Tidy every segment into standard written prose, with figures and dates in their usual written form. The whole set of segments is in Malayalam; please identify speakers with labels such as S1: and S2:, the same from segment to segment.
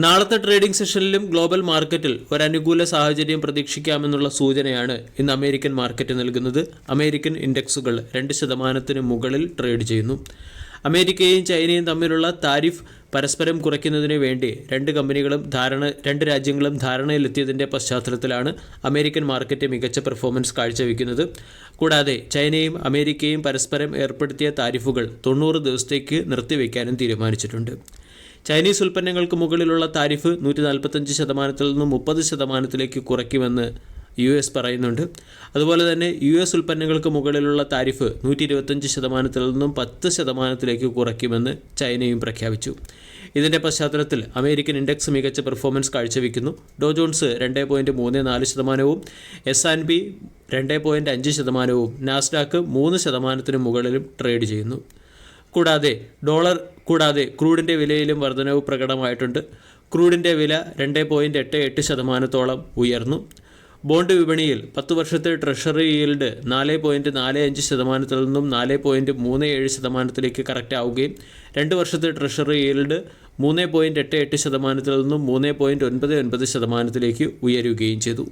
S1: നാളത്തെ ട്രേഡിംഗ് സെഷനിലും ഗ്ലോബൽ മാർക്കറ്റിൽ ഒരു അനുകൂല സാഹചര്യം പ്രതീക്ഷിക്കാമെന്നുള്ള സൂചനയാണ് ഇന്ന് അമേരിക്കൻ മാർക്കറ്റ് നൽകുന്നത്. അമേരിക്കൻ ഇൻഡെക്സുകൾ 2% മുകളിൽ ട്രേഡ് ചെയ്യുന്നു. അമേരിക്കയും ചൈനയും തമ്മിലുള്ള താരിഫ് പരസ്പരം കുറയ്ക്കുന്നതിന് വേണ്ടി രണ്ട് രാജ്യങ്ങളും ധാരണയിലെത്തിയതിൻ്റെ പശ്ചാത്തലത്തിലാണ് അമേരിക്കൻ മാർക്കറ്റ് മികച്ച പെർഫോമൻസ് കാഴ്ചവെക്കുന്നത്. കൂടാതെ ചൈനയും അമേരിക്കയും പരസ്പരം ഏർപ്പെടുത്തിയ താരിഫുകൾ 90 ദിവസത്തേക്ക് നിർത്തിവെക്കാനും തീരുമാനിച്ചിട്ടുണ്ട്. ചൈനീസ് ഉൽപ്പന്നങ്ങൾക്ക് മുകളിലുള്ള താരിഫ് 145% നിന്നും 30% കുറയ്ക്കുമെന്ന് US പറയുന്നുണ്ട്. അതുപോലെ തന്നെ US ഉൽപ്പന്നങ്ങൾക്ക് മുകളിലുള്ള താരിഫ് 125% നിന്നും 10% കുറയ്ക്കുമെന്ന് ചൈനയും പ്രഖ്യാപിച്ചു. ഇതിൻ്റെ പശ്ചാത്തലത്തിൽ അമേരിക്കൻ ഇൻഡെക്സ് മികച്ച പെർഫോമൻസ് കാഴ്ചവെക്കുന്നു. ഡോ ജോൺസ് 2.34%, S&P 2.5%, നാസ്ഡാക്ക് 3% മുകളിലും ട്രേഡ് ചെയ്യുന്നു. കൂടാതെ ക്രൂഡിൻ്റെ വിലയിലും വർധനവ് പ്രകടമായിട്ടുണ്ട്. ക്രൂഡിൻ്റെ വില 2.88% ഉയർന്നു. ബോണ്ട് വിപണിയിൽ 10 വർഷത്തെ ട്രഷറി ഈൽഡ് 4.45% നിന്നും 4.37% കറക്റ്റ് ആവുകയും 2 വർഷത്തെ ട്രഷറി ഈൽഡ് 3.88% നിന്നും 3.99% ഉയരുകയും ചെയ്തു.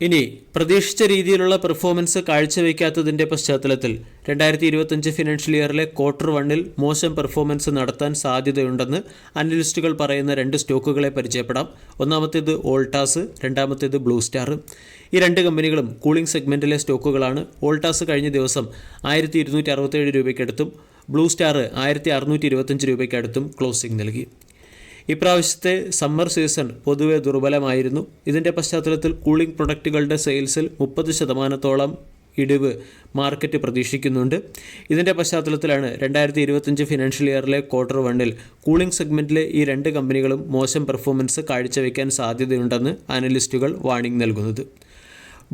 S1: ഇനി പ്രതീക്ഷിച്ച രീതിയിലുള്ള പെർഫോമൻസ് കാഴ്ചവെക്കാത്തതിൻ്റെ പശ്ചാത്തലത്തിൽ 2025 ഫിനാൻഷ്യൽ ഇയറിലെ Q1 മോശം പെർഫോമൻസ് നടത്താൻ സാധ്യതയുണ്ടെന്ന് അനലിസ്റ്റുകൾ പറയുന്ന 2 സ്റ്റോക്കുകളെ പരിചയപ്പെടാം. ഒന്നാമത്തേത് വോൾട്ടാസ്, രണ്ടാമത്തേത് ബ്ലൂ സ്റ്റാർ. ഈ 2 കമ്പനികളും കൂളിംഗ് സെഗ്മെൻറ്റിലെ സ്റ്റോക്കുകളാണ്. വോൾട്ടാസ് കഴിഞ്ഞ ദിവസം 1267 രൂപയ്ക്കടുത്തും ബ്ലൂ സ്റ്റാർ 1625 രൂപയ്ക്കടുത്തും ക്ലോസിംഗ് നൽകി. ഇപ്രാവശ്യത്തെ സമ്മർ സീസൺ പൊതുവെ ദുർബലമായിരുന്നു. ഇതിൻ്റെ പശ്ചാത്തലത്തിൽ കൂളിംഗ് പ്രൊഡക്റ്റുകളുടെ സെയിൽസിൽ 30% ഇടിവ് മാർക്കറ്റ് പ്രതീക്ഷിക്കുന്നുണ്ട്. ഇതിൻ്റെ പശ്ചാത്തലത്തിലാണ് 2025 ഫിനാൻഷ്യൽ ഇയറിലെ Q1 കൂളിംഗ് സെഗ്മെൻറ്റിലെ ഈ 2 കമ്പനികളും മോശം പെർഫോമൻസ് കാഴ്ചവെക്കാൻ സാധ്യതയുണ്ടെന്ന് അനലിസ്റ്റുകൾ വാർണിംഗ് നൽകുന്നത്.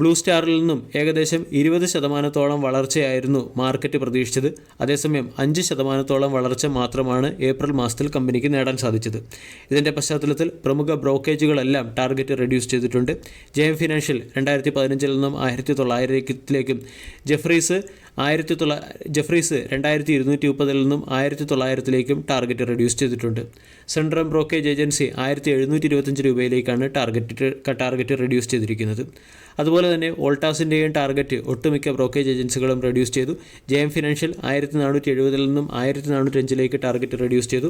S1: ബ്ലൂ സ്റ്റാറിൽ നിന്നും ഏകദേശം 20% വളർച്ചയായിരുന്നു മാർക്കറ്റ് പ്രതീക്ഷിച്ചത്. അതേസമയം 5% വളർച്ച മാത്രമാണ് ഏപ്രിൽ മാസത്തിൽ കമ്പനിക്ക് നേടാൻ സാധിച്ചത്. ഇതിൻ്റെ പശ്ചാത്തലത്തിൽ പ്രമുഖ ബ്രോക്കേജുകളെല്ലാം ടാർഗറ്റ് റെഡ്യൂസ് ചെയ്തിട്ടുണ്ട്. JM ഫിനാൻഷ്യൽ 2015 നിന്നും 1900-ലേക്കും, ജെഫ്രീസ് 2230 നിന്നും 1900-ലേക്കും ടാർഗറ്റ് റെഡ്യൂസ് ചെയ്തിട്ടുണ്ട്. സെൻട്രം ബ്രോക്കേജ് ഏജൻസി 1725 രൂപയിലേക്കാണ് ടാർഗറ്റ് റെഡ്യൂസ് ചെയ്തിരിക്കുന്നത്. അതുപോലെ തന്നെ വോൾട്ടാസിൻ്റെയും ടാർഗറ്റ് ഒട്ടുമിക്ക ബ്രോക്കേജ് ഏജൻസികളും റെഡ്യൂസ് ചെയ്തു. JM ഫിനാൻഷ്യൽ 1470 നിന്നും 1405-ലേക്ക് ടാർഗറ്റ് റെഡ്യൂസ് ചെയ്തു.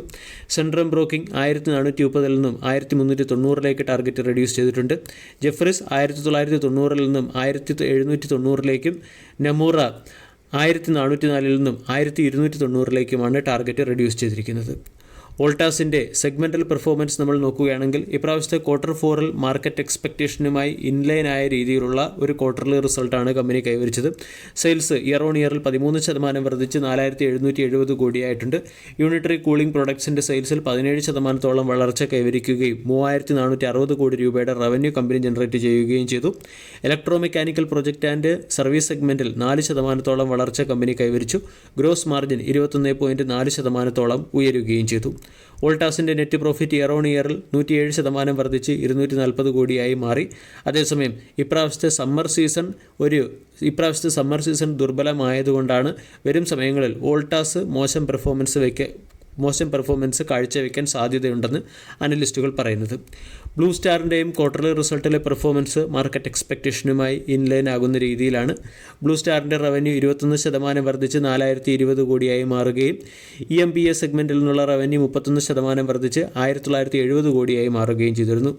S1: സെൻട്രം ബ്രോക്കിംഗ് 1430 നിന്നും 1390-ലേക്ക് ടാർഗറ്റ് റെഡ്യൂസ് ചെയ്തിട്ടുണ്ട്. ജെഫ്രീസ് 1990 നിന്നും 1790-ലേക്കും, നമൂറ 1404 നിന്നും 1290-ലേക്കുമാണ് ടാർഗറ്റ് റെഡ്യൂസ് ചെയ്തിരിക്കുന്നത്. വോൾട്ടാസിൻ്റെ സെഗ്മെൻ്റൽ പെർഫോമൻസ് നമ്മൾ നോക്കുകയാണെങ്കിൽ ഇപ്രാവശ്യത്തെ Q4 മാർക്കറ്റ് എക്സ്പെക്റ്റേഷനുമായി ഇൻലൈനായ രീതിയിലുള്ള ഒരു ക്വാർട്ടർലി റിസൾട്ടാണ് കമ്പനി കൈവരിച്ചത്. സെയിൽസ് ഇയർ ഓൺ ഇയറിൽ 13% വർദ്ധിച്ച് 4770 കോടിയായിട്ടുണ്ട്. യൂണിറ്ററി കൂളിംഗ് പ്രൊഡക്ട്സിൻ്റെ സെയിൽസിൽ 17% വളർച്ച കൈവരിക്കുകയും 3460 കോടി രൂപയുടെ റവന്യൂ കമ്പനി ജനറേറ്റ് ചെയ്യുകയും ചെയ്തു. Electro mechanical project and service സെഗ്മെൻറ്റിൽ 4% വളർച്ച കമ്പനി കൈവരിച്ചു. ഗ്രോസ് മാർജിൻ 21.4% ഉയരുകയും ചെയ്തു. വോൾട്ടാസിൻ്റെ നെറ്റ് പ്രോഫിറ്റ് ഇയർ ഓൺ ഇയറിൽ 107% വർദ്ധിച്ച് 240 കോടിയായി മാറി. അതേസമയം ഇപ്രാവശ്യത്തെ സമ്മർ സീസൺ ദുർബലമായതുകൊണ്ടാണ് വരും സമയങ്ങളിൽ വോൾട്ടാസ് മോശം പെർഫോമൻസ് കാഴ്ചവെക്കാൻ സാധ്യതയുണ്ടെന്ന് അനലിസ്റ്റുകൾ പറയുന്നത്. ബ്ലൂ സ്റ്റാറിൻ്റെയും ക്വാർട്ടർലി റിസൾട്ടിലെ പെർഫോമൻസ് മാർക്കറ്റ് എക്സ്പെക്റ്റേഷനുമായി ഇൻലൈൻ ആകുന്ന രീതിയിലാണ്. ബ്ലൂ സ്റ്റാറിൻ്റെ റവന്യൂ 21% വർദ്ധിച്ച് 4020 കോടിയായി മാറുകയും EMPA സെഗ്മെൻറ്റിൽ നിന്നുള്ള റവന്യൂ 31% വർദ്ധിച്ച് 1970 കോടിയായി മാറുകയും ചെയ്തിരുന്നു.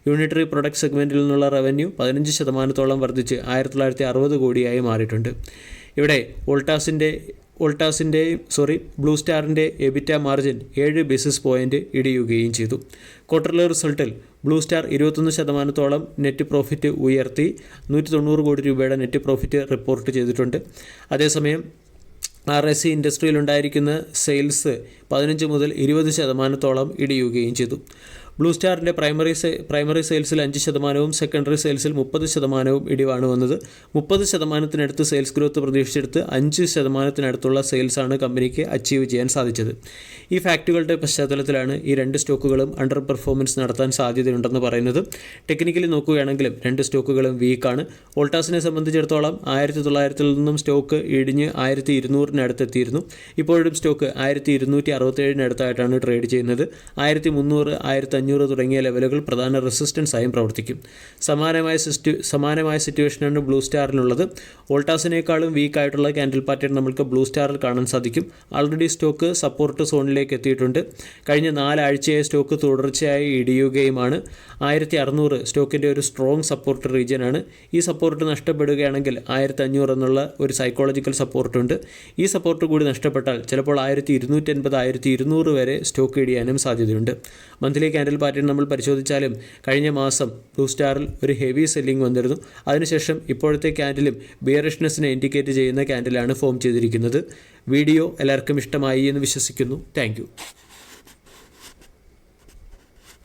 S1: യൂണിറ്ററി പ്രൊഡക്റ്റ് സെഗ്മെൻറ്റിൽ നിന്നുള്ള റവന്യൂ 15% വർദ്ധിച്ച് 1960 കോടിയായി മാറിയിട്ടുണ്ട്. ഇവിടെ ബ്ലൂ സ്റ്റാറിൻ്റെ എബിറ്റ മാർജിൻ 7 ബേസിസ് പോയിൻ്റ് ഇടിയുകയും ചെയ്തു. ക്വാർട്ടർലി റിസൾട്ടിൽ ബ്ലൂ സ്റ്റാർ 21% നെറ്റ് പ്രോഫിറ്റ് ഉയർത്തി 190 കോടി രൂപയുടെ നെറ്റ് പ്രോഫിറ്റ് റിപ്പോർട്ട് ചെയ്തിട്ടുണ്ട്. അതേസമയം RSC ഇൻഡസ്ട്രിയിൽ ഉണ്ടായിരിക്കുന്ന സെയിൽസ് 15 മുതൽ 20% ഇടിയുകയും ചെയ്തു. ബ്ലൂ സ്റ്റാറിൻ്റെ പ്രൈമറി സെയിൽസിൽ 5%, സെക്കൻഡറി സെയിൽസിൽ 30% ഇടിവാണ് വന്നത്. 30%-നടുത്ത് സെയിൽസ് ഗ്രോത്ത് പ്രതീക്ഷിച്ചെടുത്ത് 5%-നടുത്തുള്ള സെയിൽസാണ് കമ്പനിക്ക് അച്ചീവ് ചെയ്യാൻ സാധിച്ചത്. ഈ ഫാക്റ്റുകളുടെ പശ്ചാത്തലത്തിലാണ് ഈ രണ്ട് സ്റ്റോക്കുകളും അണ്ടർ പെർഫോമൻസ് നടത്താൻ സാധ്യതയുണ്ടെന്ന് പറയുന്നത്. ടെക്നിക്കലി നോക്കുകയാണെങ്കിലും രണ്ട് സ്റ്റോക്കുകളും വീക്കാണ്. വോൾട്ടാസിനെ സംബന്ധിച്ചിടത്തോളം 1900-ൽ നിന്നും സ്റ്റോക്ക് ഇടിഞ്ഞ് 1200-നടുത്തെത്തിയിരുന്നു. ഇപ്പോഴും സ്റ്റോക്ക് 1267-നടുത്തായിട്ടാണ് ട്രേഡ് ചെയ്യുന്നത്. 1300, 1500 തുടങ്ങിയ ലെവലുകൾ പ്രധാന റെസിസ്റ്റൻസായും പ്രവർത്തിക്കും. സമാനമായ സിറ്റുവേഷനാണ് ബ്ലൂ സ്റ്റാറിനുള്ളത്. വോൾട്ടാസിനേക്കാളും വീക്കായിട്ടുള്ള ക്യാൻഡിൽ പാറ്റേൺ നമുക്ക് ബ്ലൂ സ്റ്റാറിൽ കാണാൻ സാധിക്കും. ആൾറെഡി സ്റ്റോക്ക് സപ്പോർട്ട് സോണിലേക്ക് എത്തിയിട്ടുണ്ട്. കഴിഞ്ഞ 4 ആഴ്ചയായി സ്റ്റോക്ക് തുടർച്ചയായി ഇടിയുകയുമാണ്. 1600 സ്റ്റോക്കിൻ്റെ ഒരു സ്ട്രോങ് സപ്പോർട്ട് റീജിയനാണ്. ഈ സപ്പോർട്ട് നഷ്ടപ്പെടുകയാണെങ്കിൽ 1500 എന്നുള്ള ഒരു സൈക്കോളജിക്കൽ സപ്പോർട്ടുണ്ട്. ഈ സപ്പോർട്ട് കൂടി നഷ്ടപ്പെട്ടാൽ ചിലപ്പോൾ 1280, 1200 വരെ സ്റ്റോക്ക് ഇടിയാനും സാധ്യതയുണ്ട്. മന്ത്ലി ക്യാൻഡിൽ പാറ്റേൺ നമ്മൾ പരിശോധിച്ചാലും കഴിഞ്ഞ മാസം ബ്ലൂ സ്റ്റാറിൽ ഒരു ഹെവി സെല്ലിംഗ് വന്നിരുന്നു. അതിനുശേഷം ഇപ്പോഴത്തെ ക്യാൻഡിലും ബിയറിഷ്നെസ്സിനെ ഇൻഡിക്കേറ്റ് ചെയ്യുന്ന ക്യാൻഡിലാണ് ഫോം ചെയ്തിരിക്കുന്നത്. വീഡിയോ എല്ലാവർക്കും ഇഷ്ടമായി എന്ന് വിശ്വസിക്കുന്നു. താങ്ക്